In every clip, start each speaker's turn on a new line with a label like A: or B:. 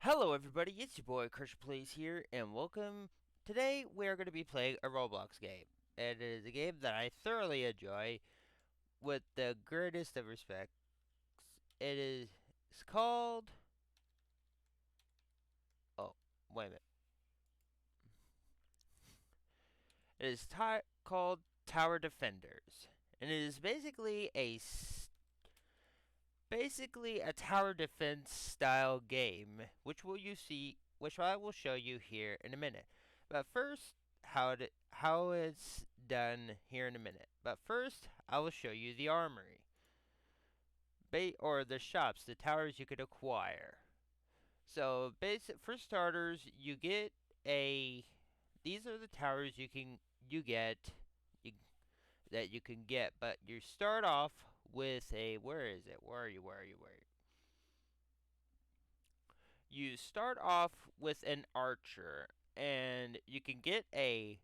A: Hello everybody, it's your boy Crush Plays here, and welcome. Today we are going to be playing a Roblox game. And it is a game that I thoroughly enjoy with the greatest of respects. It's called... Oh, wait a minute. It is called Tower Defenders. And it is basically a tower defense style game, which I will show you here in a minute. But first, how it's done here in a minute. But first, I will show you the armory, or the shops, the towers you could acquire. So, for starters, you get a. These are the towers you get you, that you can get, but you start off with a. Where is it? Where are you? Where are you? Where are you? You start off with an archer, and you can get a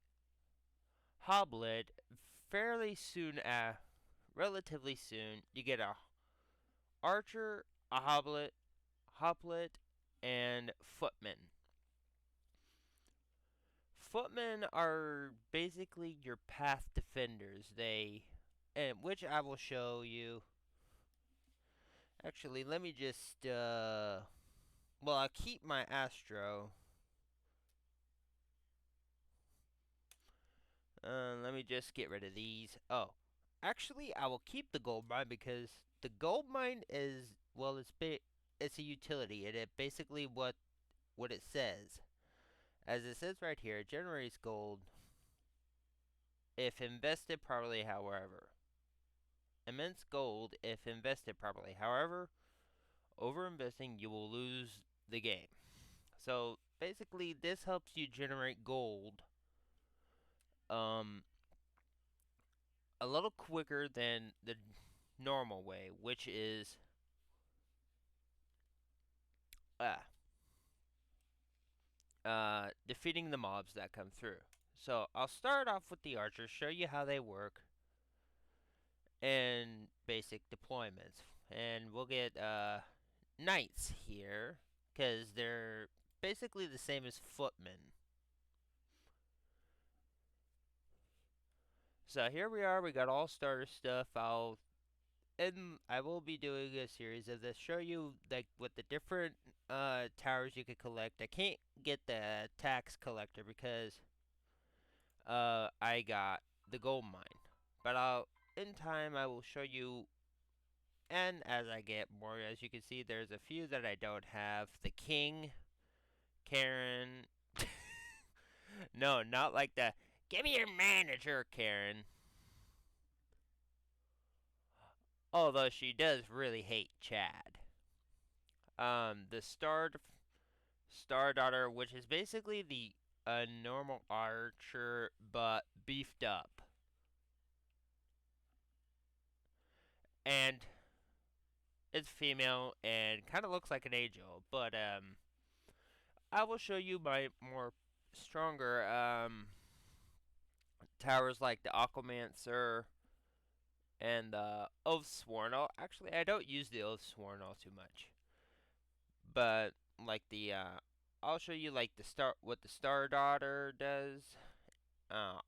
A: hoblet fairly soon. Relatively soon, you get a archer, a hoblet, and footman. Footmen are basically your path defenders. And which I will show you. Actually, let me just well, I'll keep my Astro. Let me just get rid of these. Oh, actually, I will keep the gold mine because the gold mine is, well, it's a utility, and it basically what it says. As it says right here, it generates gold if invested properly. However, immense gold if invested properly. However, over investing, you will lose the game. So basically, this helps you generate gold. Um, a little quicker than the normal way, which is uh, defeating the mobs that come through. So I'll start off with the archers, show you how they work, and basic deployments. And we'll get knights here, because they're basically the same as footmen. So here we are, we got all starter stuff. I will be doing a series of this, show you like what the different towers you could collect. I can't get the tax collector because I got the gold mine. But in time I will show you, and as I get more, as you can see, there's a few that I don't have. The king, Karen. No, not like the give me your manager, Karen. Although she does really hate Chad. The Star Daughter, which is basically the a normal archer but beefed up, and it's female and kind of looks like an angel. But I will show you my more stronger towers like the Aquamancer and the Oathsworn. Actually, I don't use the Oathsworn all too much, but like I'll show you like what the Star Daughter does,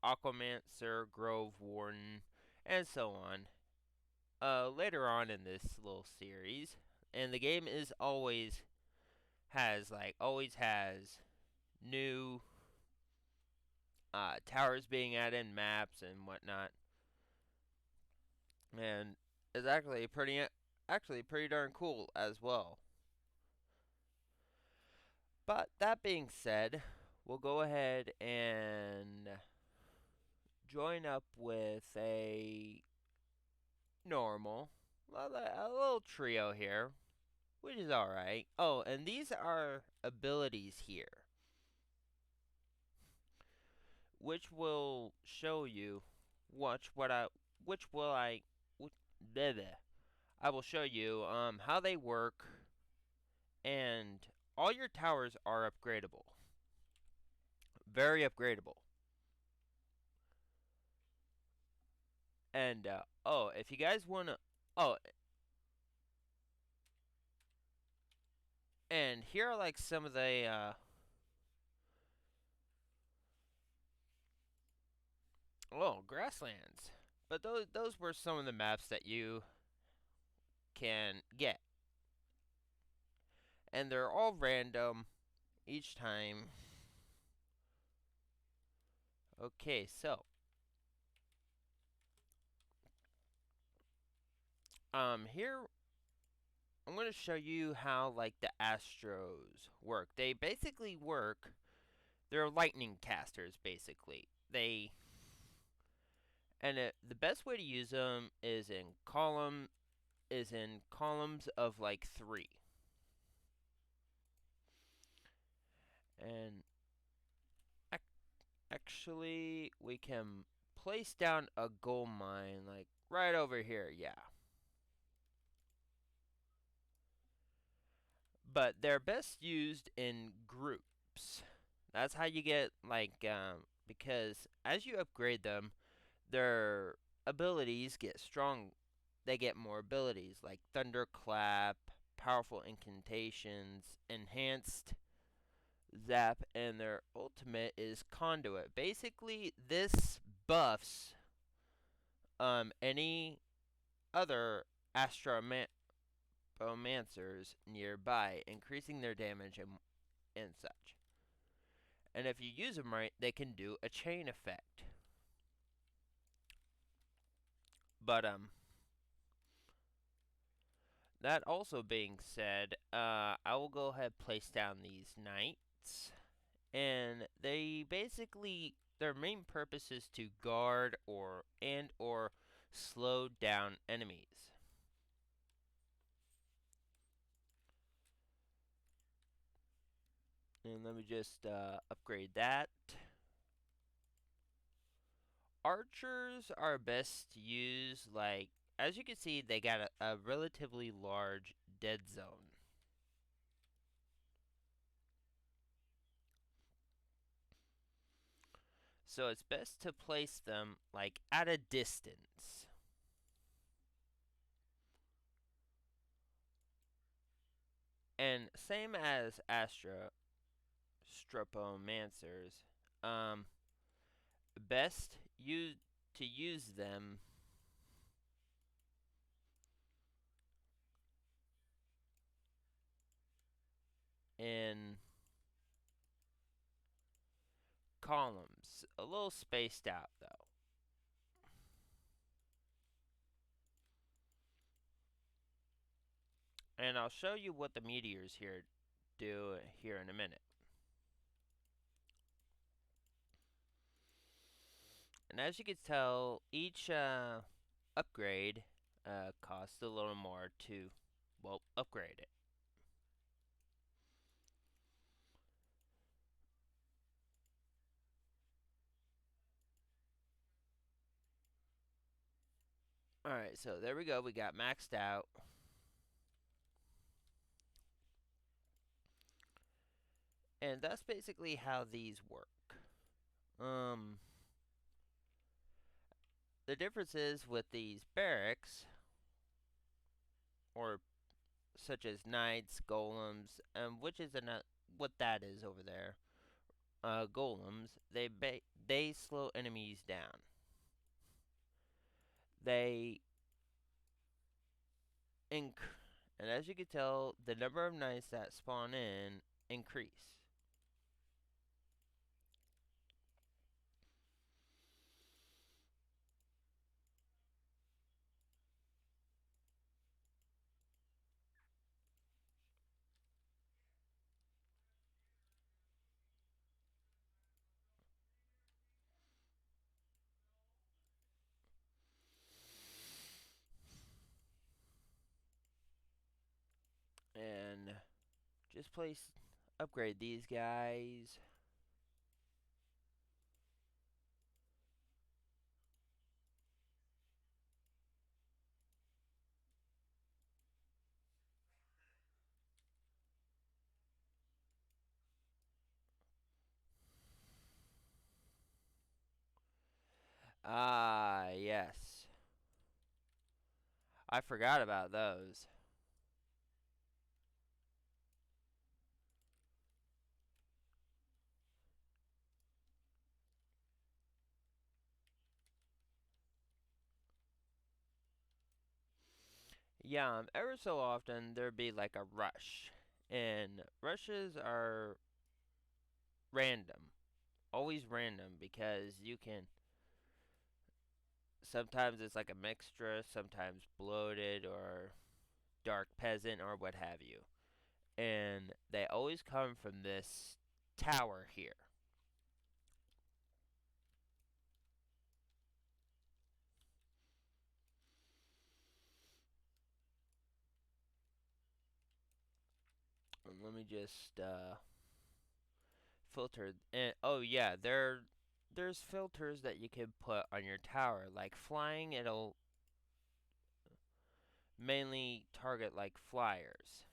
A: Aquamancer, Grove Warden, and so on. Later on in this little series, and the game is always has new towers being added, maps and whatnot, and it's actually pretty darn cool as well. But that being said, we'll go ahead and join up with a normal, a little trio here, which is alright. Oh, and these are abilities here, which will show you what I which will I which, bleh, bleh. I will show you how they work, and all your towers are upgradable, very upgradable. And oh, if you guys wanna, oh, And here are like some of the grasslands. But those were some of the maps that you can get, and they're all random each time. Okay, so here I'm going to show you how like the Astros work. They basically work. They're lightning casters basically. They and the best way to use them is in columns of like 3. And actually we can place down a gold mine like right over here. Yeah. But they're best used in groups. That's how you get like because as you upgrade them, their abilities get strong. They get more abilities like thunderclap, powerful incantations, enhanced zap, and their ultimate is conduit. Basically, this buffs any other astromancers nearby, increasing their damage and such. And if you use them right, they can do a chain effect. But that also being said, I will go ahead and place down these knights, and they basically their main purpose is to guard or slow down enemies. And let me just upgrade that. Archers are best to use like as you can see they got a relatively large dead zone. So it's best to place them like at a distance. And same as Stropomancers, um, best to use them in columns, a little spaced out though. And I'll show you what the meteors here do here in a minute. And as you can tell, each upgrade costs a little more to, well, upgrade it. Alright, so there we go. We got maxed out. And that's basically how these work. Um, the difference is with these barracks, or such as knights, golems, which is what that is over there. Golems, they slow enemies down. They inc and as you can tell, the number of knights that spawn in increase. And just upgrade these guys. Ah, yes. I forgot about those. Yeah, ever so often there'd be like a rush, and rushes are random, always random because you can. Sometimes it's like a mixture, sometimes bloated or dark peasant or what have you, and they always come from this tower here. Let me just filter. And oh yeah, there's filters that you can put on your tower. Like flying, it'll mainly target like flyers.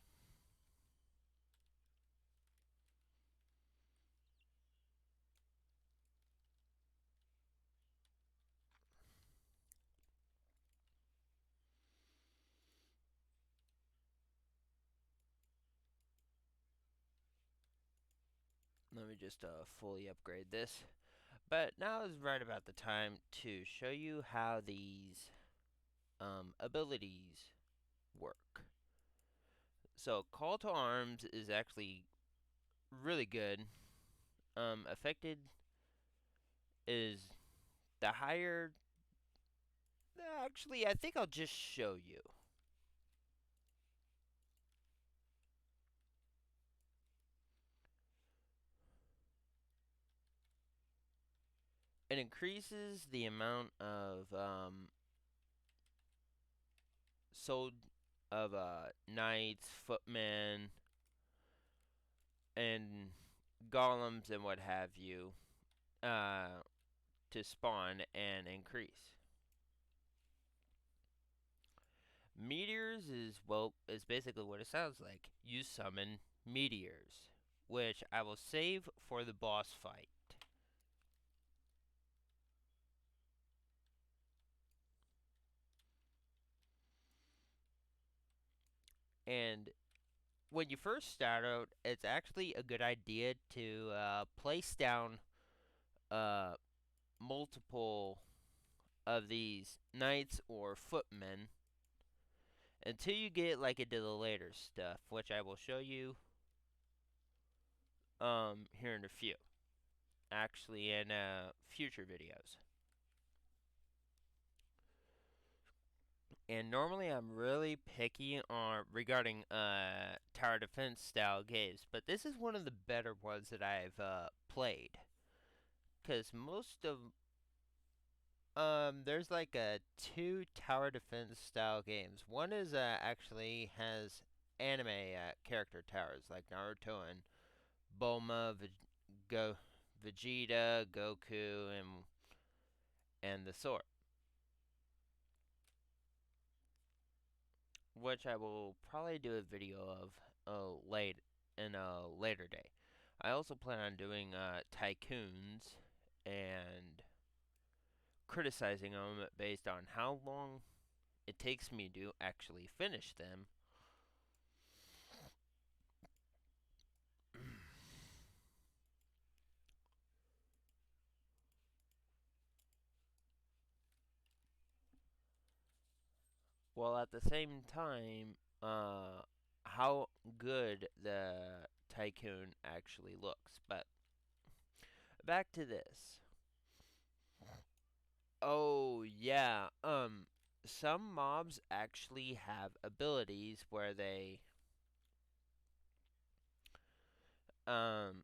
A: Let me just fully upgrade this. But now is right about the time to show you how these abilities work. So call to arms is actually really good. Affected is the higher. Actually, I think I'll just show you. It increases the amount of sold of knights, footmen, and golems and what have you uh, to spawn and increase. Meteors is basically what it sounds like. You summon meteors, which I will save for the boss fight. And when you first start out, it's actually a good idea to place down uh, multiple of these knights or footmen until you get like into the later stuff, which I will show you here in a few, actually in future videos. And normally I'm really picky on regarding tower defense style games, but this is one of the better ones that I've played. Cause most of there's like two tower defense style games. One is actually has anime character towers like Naruto and Bulma, Go Vegeta, Goku, and the sort, which I will probably do a video of late in a later day. I also plan on doing tycoons and criticizing them based on how long it takes me to actually finish them. While at the same time, how good the tycoon actually looks. But back to this. Oh yeah, some mobs actually have abilities where they um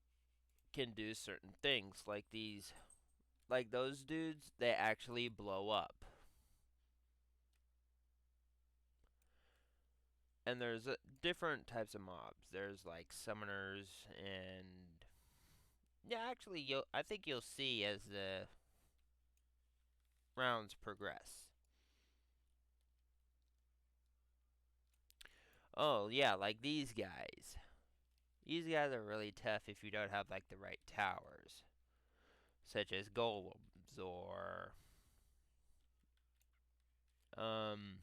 A: can do certain things like these, like those dudes, they actually blow up. And there's different types of mobs. There's like summoners and yeah, actually I think you'll see as the rounds progress. Oh, yeah, like these guys. These guys are really tough if you don't have like the right towers, such as golems or um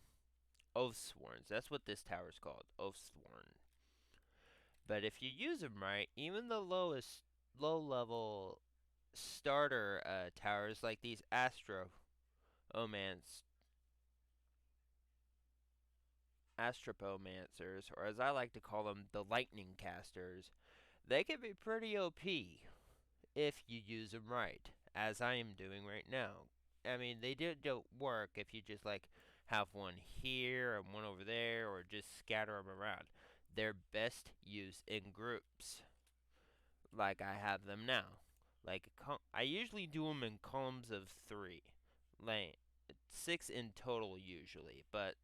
A: Oathsworns. That's what this tower's called, Oathsworn. But if you use them right, even the lowest low level starter towers like these Astro Omans astropomancers, or as I like to call them, the lightning casters, they can be pretty OP if you use them right, as I am doing right now. I mean, they don't work if you just like have one here and one over there, or just scatter them around. They're best used in groups, like I have them now. Like I usually do them in columns of three, like 6 in total usually. But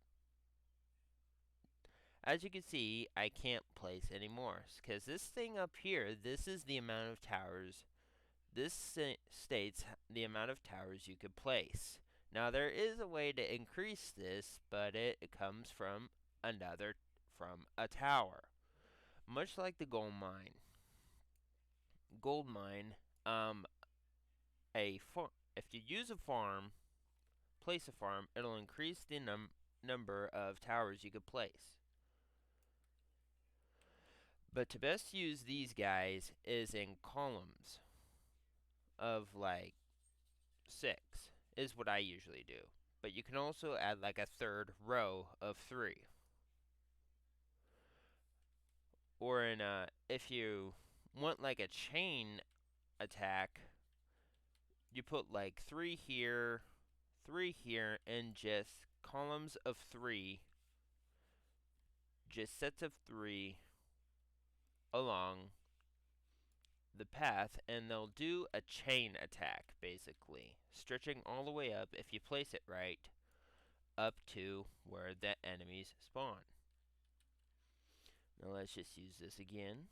A: as you can see, I can't place any more because this thing up here, this is the amount of towers. This states the amount of towers you could place. Now there is a way to increase this, but it comes from a tower. Much like the gold mine. Gold mine, um, if you use a farm, place a farm, it'll increase the number of towers you could place. But to best use these guys is in columns of like 6 is what I usually do. But you can also add like a third row of 3. Or if you want like a chain attack, you put like 3 here, 3 here, and just columns of 3, just sets of 3 along the path, and they'll do a chain attack basically, stretching all the way up if you place it right up to where the enemies spawn. Now let's just use this again.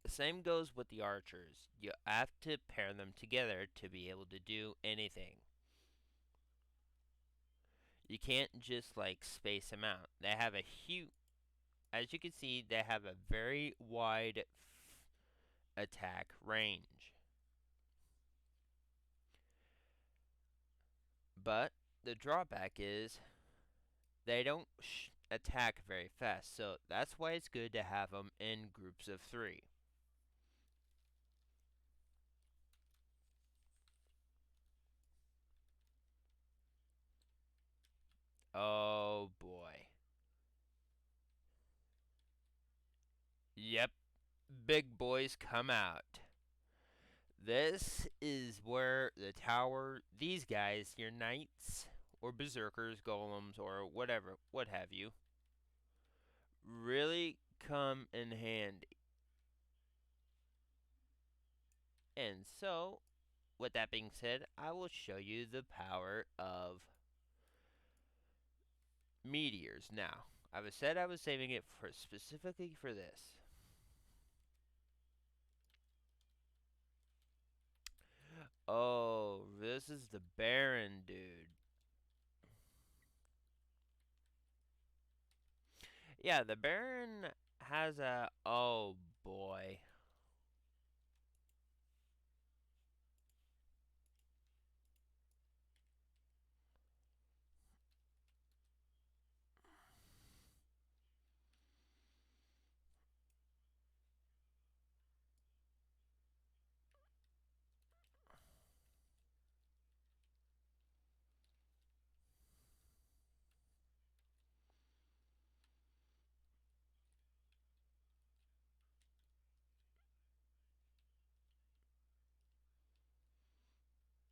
A: The same goes with the archers. You have to pair them together to be able to do anything. You can't just like space them out. They have a huge, as you can see, they have a very wide attack range. But the drawback is they don't attack very fast, so that's why it's good to have them in groups of 3. Oh boy. Yep, big boys come out. This is where the tower, these guys, your knights or berserkers, golems, or whatever, what have you, really come in handy. And so, with that being said, I will show you the power of meteors. Now, I said I was saving it for specifically for this. Oh, this is the Baron, dude. Yeah, the Baron has a. Oh boy.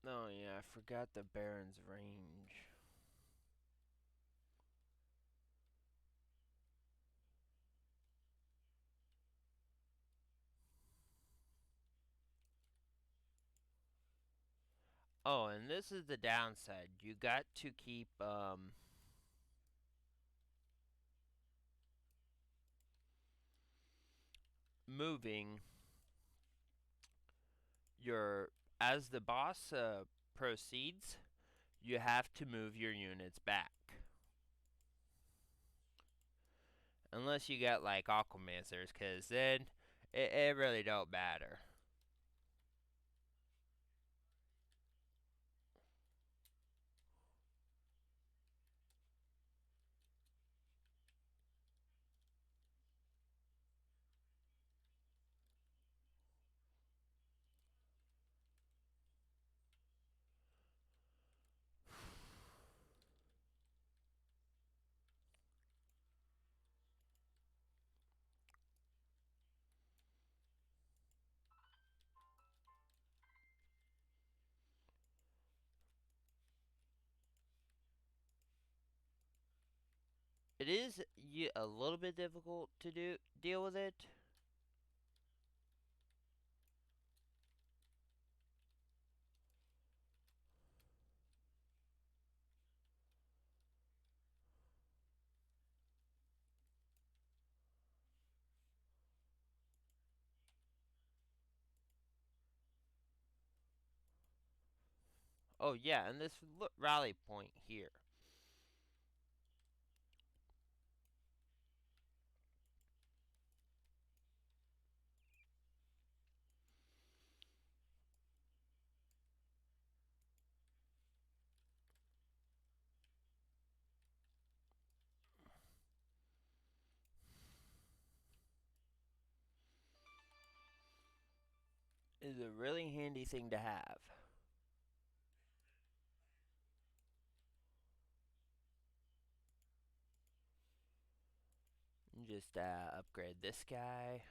A: Oh yeah, I forgot the Baron's range. Oh, and this is the downside. You got to keep moving your as the boss proceeds, you have to move your units back. Unless you got like Aquamancers, cause then it really don't matter. It is a little bit difficult to deal with it. Oh yeah, and this rally point here. Is a really handy thing to have. Just upgrade this guy.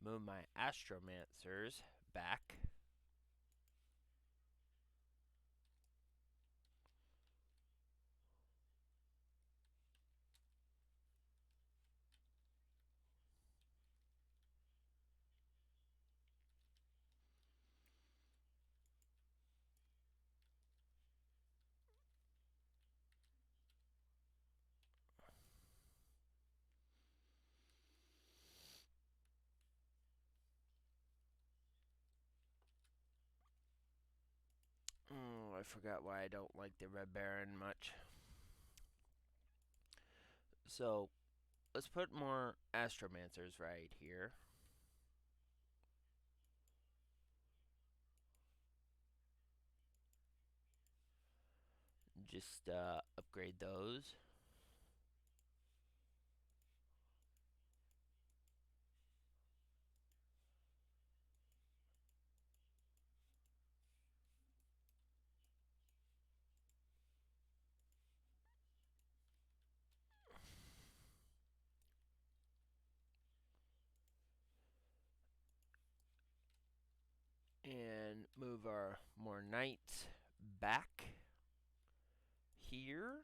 A: Move my astromancers back. Oh, I forgot why I don't like the Red Baron much. So, let's put more astromancers right here. Just upgrade those. And move our more knights back here.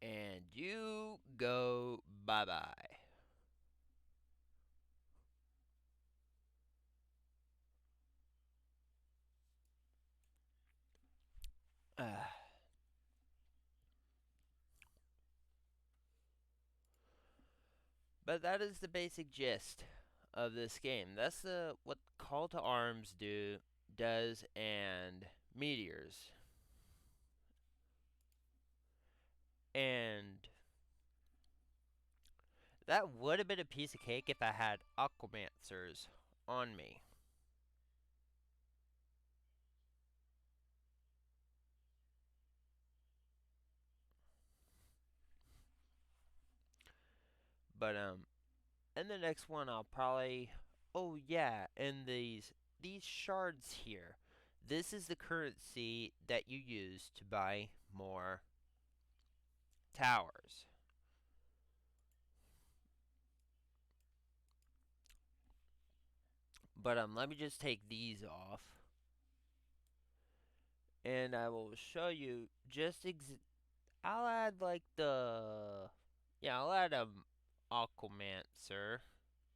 A: And you go bye bye. But that is the basic gist of this game. That's what Call to Arms does and Meteors. And that would have been a piece of cake if I had Aquamancers on me. But in the next one I'll probably oh yeah, and these shards here. This is the currency that you use to buy more towers. But let me just take these off. And I will show you just I'll add like I'll add a Aquamancer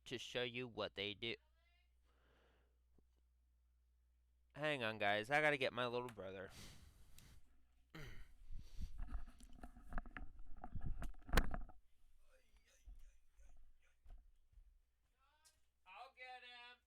A: to show you what they do. Hang on, guys. I gotta get my little brother. I'll get him.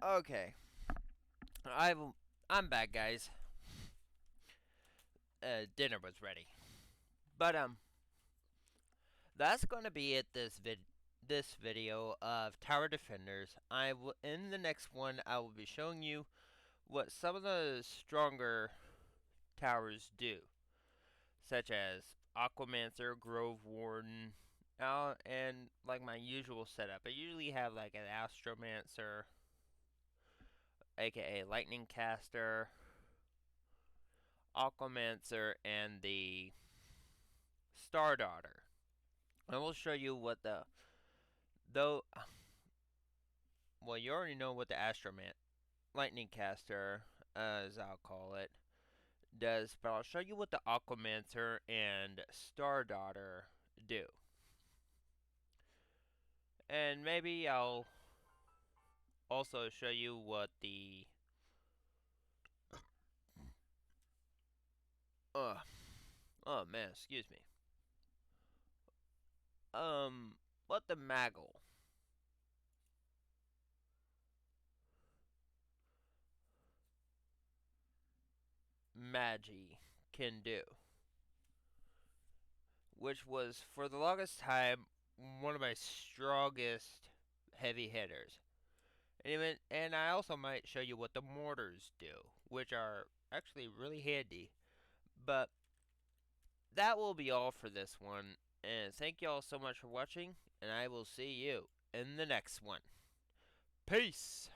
A: Okay, I've I'm back, guys. Dinner was ready, but that's gonna be it. This video of tower defenders. In the next one I will be showing you what some of the stronger towers do, such as Aquamancer, Grove Warden, and like my usual setup. I usually have like an Astromancer, aka Lightning Caster, Aquamancer, and the Star Daughter. I will show you what the though. Well, you already know what the Astroman Lightning Caster, as I'll call it, does, but I'll show you what the Aquamancer and Star Daughter do, and maybe I'll also show you what the uh oh man, excuse me. What the Magi can do, which was for the longest time one of my strongest heavy hitters. And I also might show you what the mortars do, which are actually really handy. But that will be all for this one. And thank you all so much for watching, and I will see you in the next one. Peace!